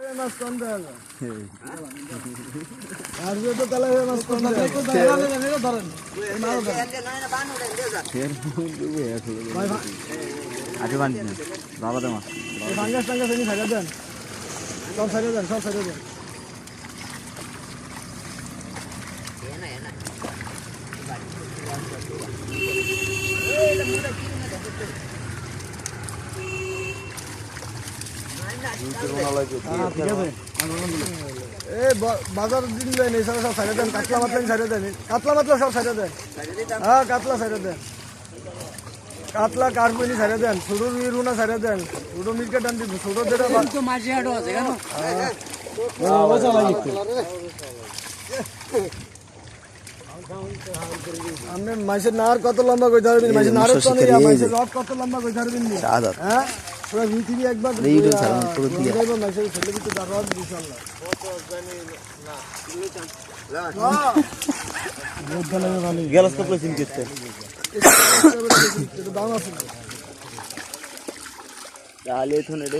মাছ কম দেওয়া যায় আর তো তাহলে মাছ কম দেওয়া আজু বান্ধি না বাবা তোমার ভাঙ্গাস টাঙ্গাস এনে সাইডে দেন সব সাইডে দেন সব সাইডে দেন বাজার দিন দেন এই সব সাইডে দেন কাতলা মাতলা সাইডে দেন কাতলা মাতলা সব সাইডে দেন হ্যাঁ কাতলা সাইডে দেন কাতলা কার্পুনি সাইডে দেন ছোট রুনা সাইডে দেন ছোট মির্কা টান দিব ছোট যেটা মাঝি হাটও আছে কেন আপনি মাছের নার কত লম্বা কই ধরবেন মাছের নার তো নেই মাছের রড কত লম্বা কই ধরবেন হ্যাঁ পুরো ভিতরি একবার এইটা সারা পুরো দিয়া দেব মাছের ছেলে কিন্তু রড ইনশাআল্লাহ গেলাস তো প্লেসিং করতে দাম আছে তাহলে এখন এটা